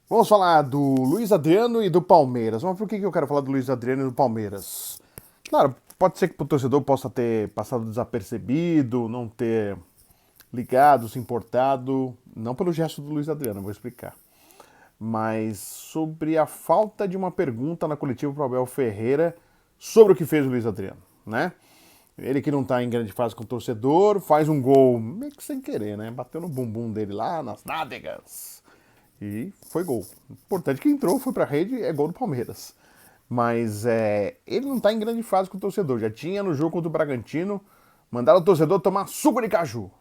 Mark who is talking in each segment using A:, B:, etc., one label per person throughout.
A: Vamos falar do Luiz Adriano e do Palmeiras. Mas por que eu quero falar do Luiz Adriano e do Palmeiras? Claro, pode ser que o torcedor possa ter passado desapercebido, não ter ligado, se importado, não pelo gesto do Luiz Adriano, vou explicar, mas sobre a falta de uma pergunta na coletiva para o Abel Ferreira sobre o que fez o Luiz Adriano, né? Ele que não tá em grande fase com o torcedor, faz um gol meio que sem querer, né? Bateu no bumbum dele lá, nas nádegas. E foi gol. Importante que entrou, foi pra rede, é gol do Palmeiras. Mas ele não tá em grande fase com o torcedor. Já tinha no jogo contra o Bragantino, mandaram o torcedor tomar suco de caju.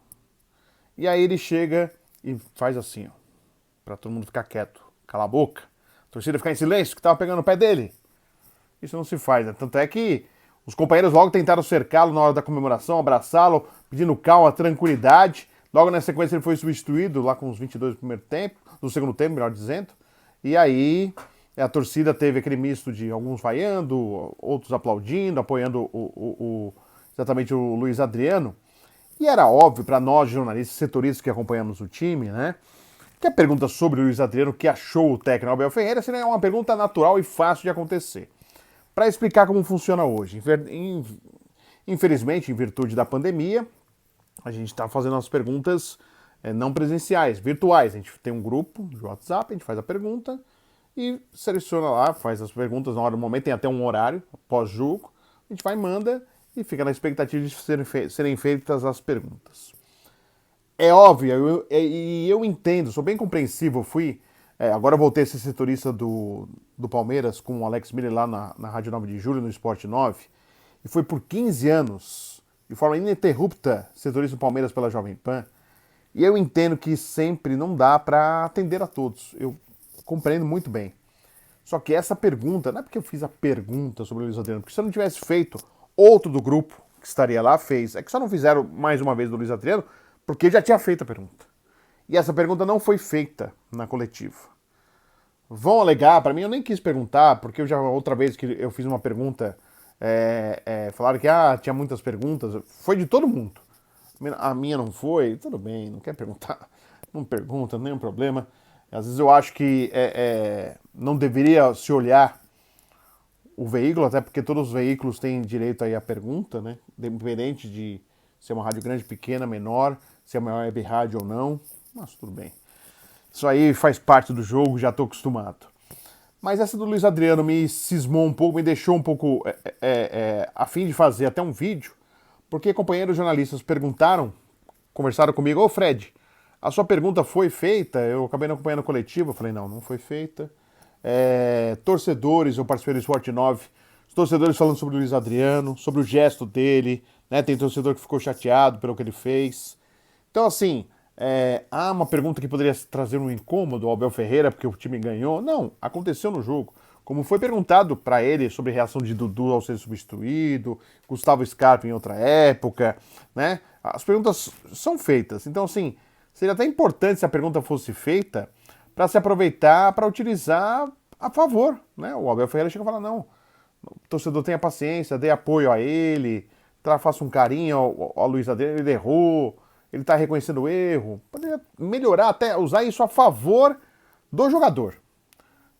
A: E aí ele chega e faz assim, ó, pra todo mundo ficar quieto. Cala a boca. A torcida ficar em silêncio, que tava pegando o pé dele. Isso não se faz, né? Tanto é que os companheiros logo tentaram cercá-lo na hora da comemoração, abraçá-lo, pedindo calma, tranquilidade. Logo na sequência ele foi substituído, lá com os 22 do primeiro tempo, do segundo tempo, melhor dizendo. E aí a torcida teve aquele misto de alguns vaiando, outros aplaudindo, apoiando exatamente o Luiz Adriano. E era óbvio para nós, jornalistas, setoristas que acompanhamos o time, né? Que a pergunta sobre o Luiz Adriano, que achou o técnico Abel Ferreira, seria uma pergunta natural e fácil de acontecer. Para explicar como funciona hoje, infelizmente, em virtude da pandemia, a gente está fazendo as perguntas não presenciais, virtuais. A gente tem um grupo de WhatsApp, a gente faz a pergunta e seleciona lá, faz as perguntas na hora do momento, tem até um horário, pós-jogo, a gente vai, manda e fica na expectativa de serem feitas as perguntas. É óbvio, eu entendo, sou bem compreensivo, agora eu voltei a ser setorista do Palmeiras com o Alex Miller lá na Rádio 9 de Julho, no Esporte 9, e foi por 15 anos, de forma ininterrupta, setorista do Palmeiras pela Jovem Pan, e eu entendo que sempre não dá para atender a todos, eu compreendo muito bem. Só que essa pergunta, não é porque eu fiz a pergunta sobre o Luiz Adriano, porque se eu não tivesse feito, outro do grupo que estaria lá fez. É que só não fizeram mais uma vez do Luiz Adriano, porque já tinha feito a pergunta. E essa pergunta não foi feita na coletiva. Vão alegar, para mim eu nem quis perguntar, porque eu já outra vez que eu fiz uma pergunta, falaram que tinha muitas perguntas, foi de todo mundo. A minha não foi, tudo bem, não quer perguntar, não pergunta, nenhum problema. Às vezes eu acho que não deveria se olhar o veículo, até porque todos os veículos têm direito aí à pergunta, né? Independente de ser uma rádio grande, pequena, menor, se é uma web rádio ou não, mas tudo bem. Isso aí faz parte do jogo, já estou acostumado. Mas essa do Luiz Adriano me cismou um pouco, me deixou um pouco a fim de fazer até um vídeo, porque companheiros jornalistas perguntaram, conversaram comigo, ô Fred, a sua pergunta foi feita? Eu acabei não acompanhando a coletiva, eu falei, não foi feita. Torcedores, eu participei do Sport 9, os torcedores falando sobre o Luiz Adriano, sobre o gesto dele, né? Tem torcedor que ficou chateado pelo que ele fez. Então, assim, há uma pergunta que poderia trazer um incômodo ao Abel Ferreira porque o time ganhou. Não, aconteceu no jogo. Como foi perguntado para ele sobre a reação de Dudu ao ser substituído, Gustavo Scarpa em outra época, né? As perguntas são feitas. Então, assim, seria até importante se a pergunta fosse feita para se aproveitar, para utilizar a favor, né? O Abel Ferreira chega e fala, não, o torcedor tenha paciência, dê apoio a ele, faça um carinho ao Luiz Adriano, ele errou, ele está reconhecendo o erro. Poderia melhorar, até usar isso a favor do jogador.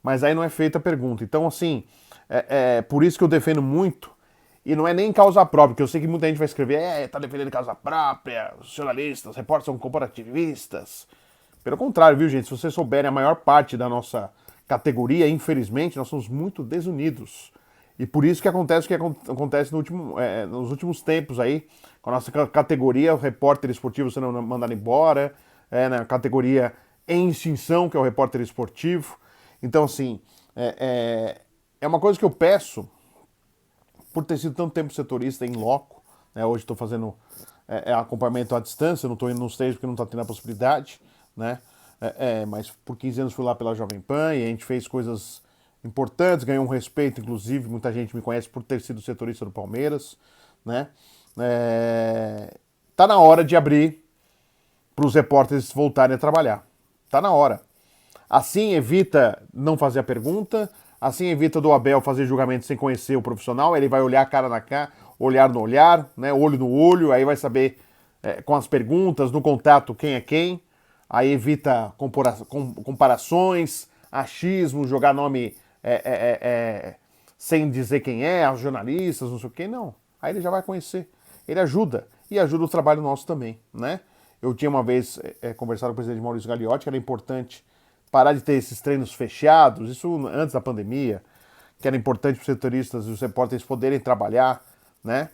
A: Mas aí não é feita a pergunta. Então, assim, por isso que eu defendo muito, e não é nem causa própria, porque eu sei que muita gente vai escrever, tá defendendo causa própria, os jornalistas, os repórteres são corporativistas. Pelo contrário, viu, gente? Se vocês souberem, a maior parte da nossa categoria, infelizmente, nós somos muito desunidos. E por isso que acontece o que acontece nos últimos tempos aí, com a nossa categoria, o repórter esportivo sendo mandado embora, na categoria em extinção, que é o repórter esportivo. Então, assim, é uma coisa que eu peço, por ter sido tanto tempo setorista em loco, né? Hoje estou fazendo acompanhamento à distância, não estou indo nos treinos porque não está tendo a possibilidade, né? Mas por 15 anos fui lá pela Jovem Pan e a gente fez coisas importantes, ganhou um respeito, inclusive, muita gente me conhece por ter sido setorista do Palmeiras, né? Tá na hora de abrir para os repórteres voltarem a trabalhar. Tá na hora. Assim evita não fazer a pergunta, assim evita do Abel fazer julgamento sem conhecer o profissional, ele vai olhar cara na cara, olhar no olhar, né? Olho no olho, aí vai saber com as perguntas, no contato, quem é quem, aí evita comparações, achismo, jogar nome sem dizer quem é, aos jornalistas, não sei o quê, não. Aí ele já vai conhecer. Ele ajuda, e ajuda o trabalho nosso também, né? Eu tinha uma vez conversado com o presidente Maurício Gagliotti que era importante parar de ter esses treinos fechados, isso antes da pandemia, que era importante para os setoristas e os repórteres poderem trabalhar, né?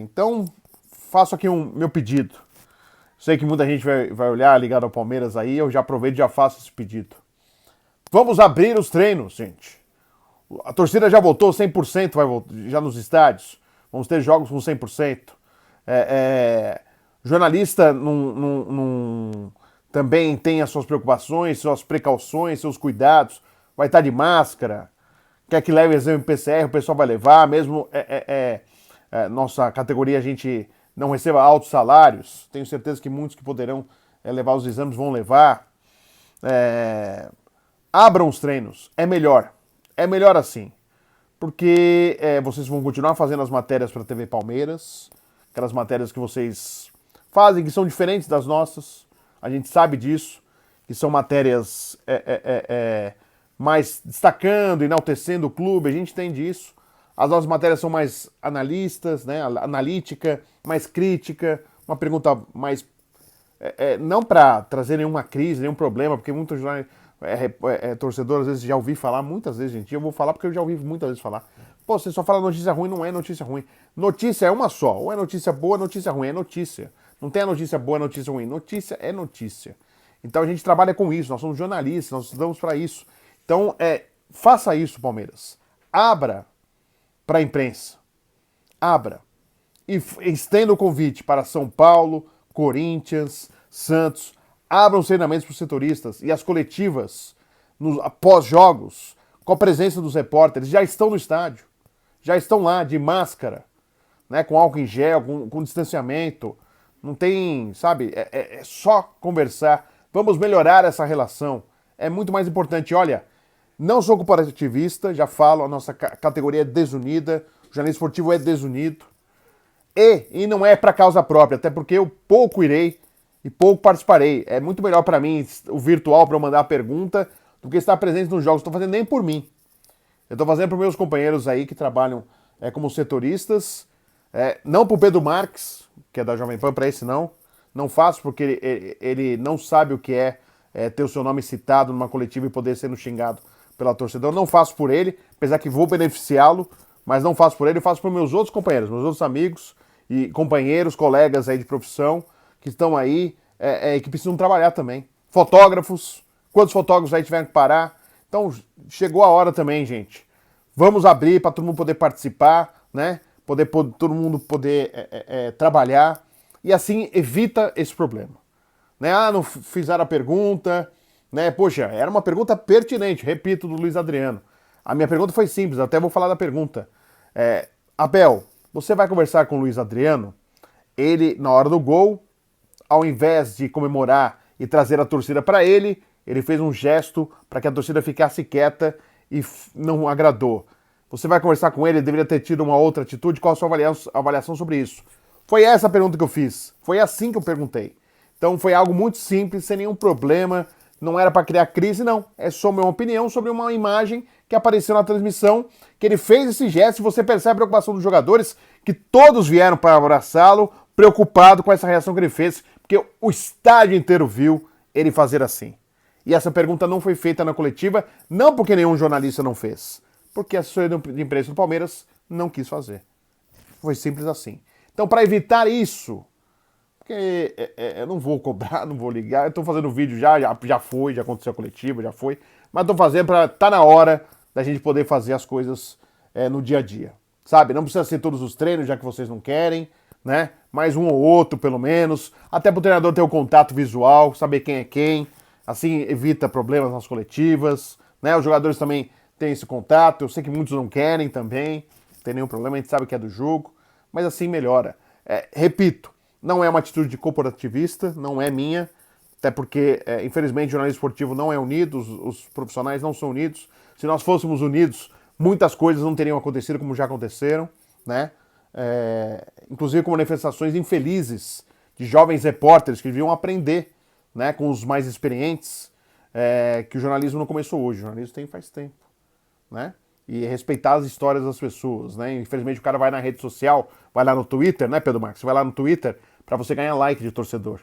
A: Então, faço aqui meu pedido. Sei que muita gente vai olhar ligado ao Palmeiras aí, eu já aproveito e já faço esse pedido. Vamos abrir os treinos, gente. A torcida já voltou 100%, já nos estádios. Vamos ter jogos com 100%. Jornalista também tem as suas preocupações, suas precauções, seus cuidados. Vai estar de máscara. Quer que leve exame PCR, o pessoal vai levar. Mesmo nossa categoria a gente não receba altos salários. Tenho certeza que muitos que poderão levar os exames vão levar. Abram os treinos. É melhor. É melhor assim. Porque vocês vão continuar fazendo as matérias para a TV Palmeiras. Aquelas matérias que vocês fazem, que são diferentes das nossas. A gente sabe disso. Que são matérias mais destacando, enaltecendo o clube. A gente entende isso. As nossas matérias são mais analistas, né? Analítica, mais crítica. Uma pergunta mais... não para trazer nenhuma crise, nenhum problema, porque muitos torcedor, às vezes, já ouvi falar, muitas vezes, gente, eu vou falar porque eu já ouvi muitas vezes falar. Pô, você só fala notícia ruim, não é notícia ruim. Notícia é uma só, ou é notícia boa, notícia ruim, é notícia. Não tem a notícia boa, notícia ruim. Notícia é notícia. Então a gente trabalha com isso, nós somos jornalistas, nós estudamos para isso. Então, faça isso, Palmeiras. Abra para a imprensa. Abra. E estenda o convite para São Paulo, Corinthians, Santos. Abram os treinamentos para os setoristas e as coletivas após jogos, com a presença dos repórteres, já estão no estádio. Já estão lá, de máscara, né, com álcool em gel, com distanciamento. Não tem, sabe, é só conversar. Vamos melhorar essa relação. É muito mais importante. Olha, não sou corporativista, já falo, a nossa categoria é desunida, o jornalismo esportivo é desunido. E não é para causa própria, até porque eu pouco irei e pouco participarei. É muito melhor para mim o virtual para eu mandar a pergunta do que estar presente nos jogos. Não estou fazendo nem por mim. Eu estou fazendo para meus companheiros aí que trabalham como setoristas. Não para o Pedro Marques, que é da Jovem Pan, para esse não. Não faço porque ele não sabe o que é ter o seu nome citado numa coletiva e poder sendo xingado pela torcedora. Não faço por ele, apesar que vou beneficiá-lo, mas não faço por ele. Eu faço por meus outros companheiros, meus outros amigos e companheiros, colegas aí de profissão que estão aí e que precisam trabalhar também. Fotógrafos, quantos fotógrafos aí tiveram que parar? Então, chegou a hora também, gente. Vamos abrir para todo mundo poder participar, né? Todo mundo poder trabalhar e assim evita esse problema. Né? Não fizeram a pergunta, né? Poxa, era uma pergunta pertinente, repito, do Luiz Adriano. A minha pergunta foi simples, até vou falar da pergunta. Abel, você vai conversar com o Luiz Adriano? Ele, na hora do gol, ao invés de comemorar e trazer a torcida para ele fez um gesto para que a torcida ficasse quieta e não agradou. Você vai conversar com ele deveria ter tido uma outra atitude? Qual a sua avaliação sobre isso? Foi essa a pergunta que eu fiz. Foi assim que eu perguntei. Então foi algo muito simples, sem nenhum problema. Não era para criar crise, não. É só uma opinião sobre uma imagem que apareceu na transmissão, que ele fez esse gesto e você percebe a preocupação dos jogadores, que todos vieram para abraçá-lo, preocupado com essa reação que ele fez, porque o estádio inteiro viu ele fazer assim. E essa pergunta não foi feita na coletiva, não porque nenhum jornalista não fez, porque a assessoria de imprensa do Palmeiras não quis fazer. Foi simples assim. Então, para evitar isso, porque eu não vou cobrar, não vou ligar, eu estou fazendo vídeo já aconteceu a coletiva, já foi, mas estou fazendo para estar na hora da gente poder fazer as coisas no dia a dia, sabe? Não precisa ser todos os treinos, já que vocês não querem, né? Mais um ou outro, pelo menos, até para o treinador ter o contato visual, saber quem é quem, assim evita problemas nas coletivas, né? Os jogadores também têm esse contato, eu sei que muitos não querem também, não tem nenhum problema, a gente sabe que é do jogo, mas assim melhora. Repito, não é uma atitude de corporativista, não é minha, até porque, infelizmente, o jornalismo esportivo não é unido, os profissionais não são unidos. Se nós fôssemos unidos, muitas coisas não teriam acontecido como já aconteceram, né? Inclusive com manifestações infelizes de jovens repórteres que deviam aprender, né, com os mais experientes. que o jornalismo não começou hoje, o jornalismo tem faz tempo, né? E respeitar as histórias das pessoas, né? Infelizmente o cara vai na rede social, vai lá no Twitter, né, Pedro Marcos? Você vai lá no Twitter para você ganhar like de torcedor,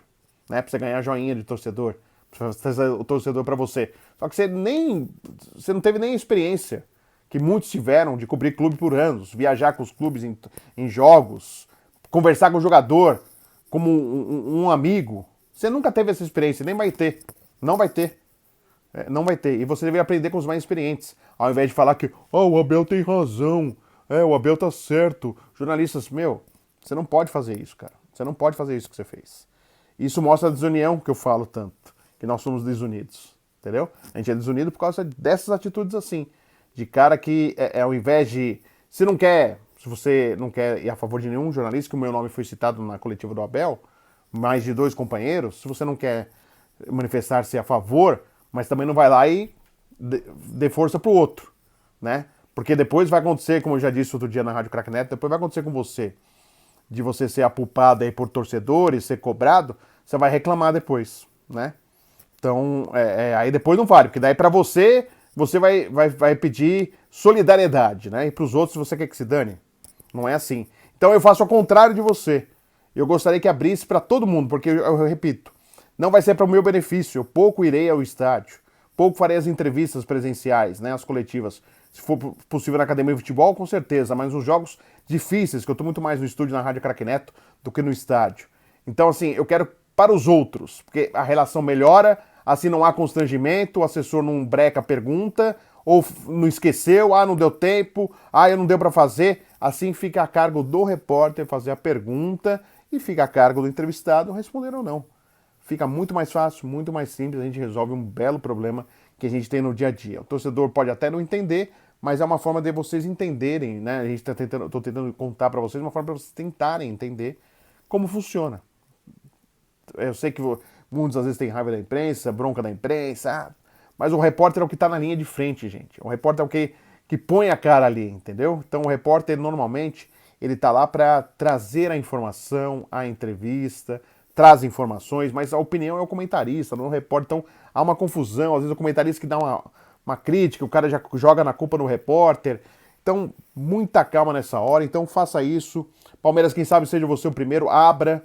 A: né? Para você ganhar joinha de torcedor, para trazer o torcedor para você. Só que você não teve nem experiência que muitos tiveram de cobrir clube por anos, viajar com os clubes em jogos, conversar com o jogador como um amigo. Você nunca teve essa experiência, nem vai ter. Não vai ter. Não vai ter. E você deveria aprender com os mais experientes. Ao invés de falar que o Abel tem razão, o Abel tá certo. Jornalistas, você não pode fazer isso, cara. Você não pode fazer isso que você fez. Isso mostra a desunião que eu falo tanto, que nós somos desunidos, entendeu? A gente é desunido por causa dessas atitudes assim, de cara que ao invés de... Se você não quer ir a favor de nenhum jornalista, que o meu nome foi citado na coletiva do Abel, mais de 2 companheiros, se você não quer manifestar-se a favor, mas também não vai lá e dê força pro outro, né? Porque depois vai acontecer, como eu já disse outro dia na Rádio Crack Neto, depois vai acontecer com você, de você ser apupado aí por torcedores, ser cobrado, você vai reclamar depois, né? Então, aí depois não vale, porque daí pra você vai pedir solidariedade, né? E pros outros você quer que se dane. Não é assim. Então eu faço ao contrário de você. Eu gostaria que abrisse para todo mundo, porque eu repito, não vai ser para o meu benefício. Eu pouco irei ao estádio, pouco farei as entrevistas presenciais, né, as coletivas. Se for possível na academia de futebol, com certeza, mas os jogos difíceis, que eu estou muito mais no estúdio na Rádio Crack Neto do que no estádio. Então, assim, eu quero para os outros, porque a relação melhora, assim não há constrangimento, o assessor não breca a pergunta, ou não esqueceu, não deu tempo, eu não deu para fazer. Assim fica a cargo do repórter fazer a pergunta e fica a cargo do entrevistado responder ou não. Fica muito mais fácil, muito mais simples, a gente resolve um belo problema que a gente tem no dia a dia. O torcedor pode até não entender, mas é uma forma de vocês entenderem, né? A gente tô tentando contar para vocês uma forma para vocês tentarem entender como funciona. Eu sei que muitas vezes tem raiva da imprensa, bronca da imprensa, mas o repórter é o que está na linha de frente, gente. O repórter é o que põe a cara ali, entendeu? Então o repórter normalmente ele está lá para trazer a informação, a entrevista, traz informações, mas a opinião é o comentarista, não é o repórter. Então há uma confusão, às vezes o comentarista que dá uma crítica, o cara já joga na culpa no repórter. Então, muita calma nessa hora, então faça isso. Palmeiras, quem sabe seja você o primeiro, abra.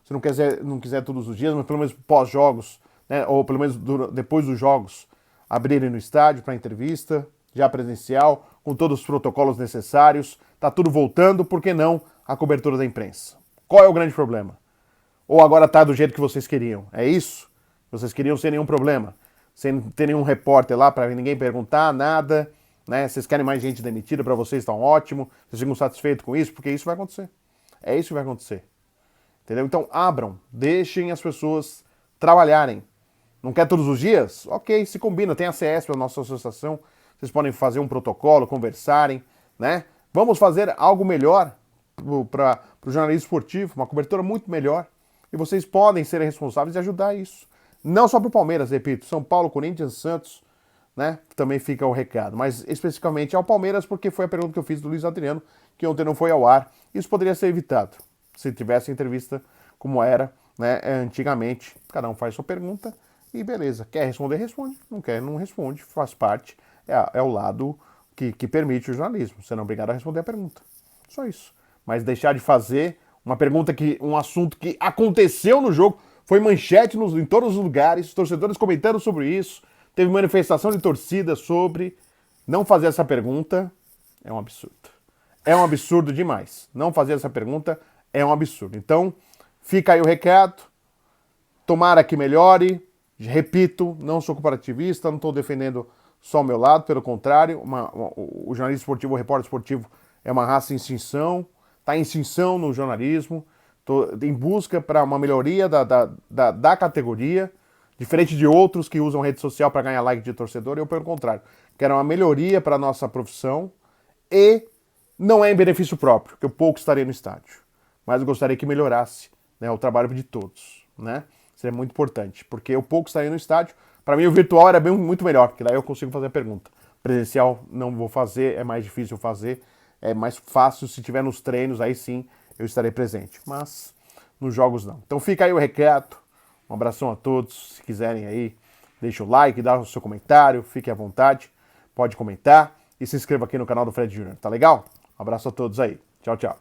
A: Se não quiser todos os dias, mas pelo menos pós-jogos, né, ou pelo menos depois dos jogos, abrirem no estádio para entrevista, já presencial, com todos os protocolos necessários. Tá tudo voltando, por que não a cobertura da imprensa? Qual é o grande problema? Ou agora tá do jeito que vocês queriam? É isso? Vocês queriam sem nenhum problema? Sem ter nenhum repórter lá para ninguém perguntar nada, né? Vocês querem mais gente demitida, para vocês estão ótimo, vocês ficam satisfeitos com isso, porque isso vai acontecer. É isso que vai acontecer. Entendeu? Então abram, deixem as pessoas trabalharem. Não quer todos os dias? Ok, se combina, tem a CS, a nossa associação, vocês podem fazer um protocolo, conversarem, né? Vamos fazer algo melhor para o jornalismo esportivo, uma cobertura muito melhor. E vocês podem ser responsáveis e ajudar isso. Não só para o Palmeiras, repito, São Paulo, Corinthians, Santos, né? Também fica o recado. Mas especificamente ao Palmeiras, porque foi a pergunta que eu fiz do Luiz Adriano, que ontem não foi ao ar. Isso poderia ser evitado se tivesse entrevista como era, né, antigamente. Cada um faz sua pergunta e beleza. Quer responder, responde. Não quer, não responde. Faz parte. É o lado que permite o jornalismo. Você não é obrigado a responder a pergunta. Só isso. Mas deixar de fazer uma pergunta um assunto que aconteceu no jogo, foi manchete em todos os lugares, torcedores comentando sobre isso, teve manifestação de torcida sobre. Não fazer essa pergunta é um absurdo. É um absurdo demais. Não fazer essa pergunta é um absurdo. Então, fica aí o recado. Tomara que melhore. Repito, não sou comparativista, não estou defendendo só o meu lado, pelo contrário, o jornalismo esportivo, o repórter esportivo é uma raça em extinção, está em extinção no jornalismo, estou em busca para uma melhoria da categoria, diferente de outros que usam rede social para ganhar like de torcedor, eu pelo contrário, quero uma melhoria para a nossa profissão e não é em benefício próprio, porque eu pouco estaria no estádio, mas eu gostaria que melhorasse, né, o trabalho de todos, né? Isso é muito importante, porque eu pouco estaria no estádio. Para mim o virtual era muito melhor, porque daí eu consigo fazer a pergunta. Presencial não vou fazer, é mais difícil fazer, é mais fácil se tiver nos treinos, aí sim eu estarei presente, mas nos jogos não. Então fica aí o recado, um abração a todos, se quiserem aí deixa o like, dá o seu comentário, fique à vontade, pode comentar e se inscreva aqui no canal do Fred Júnior, tá legal? Um abraço a todos aí. Tchau, tchau.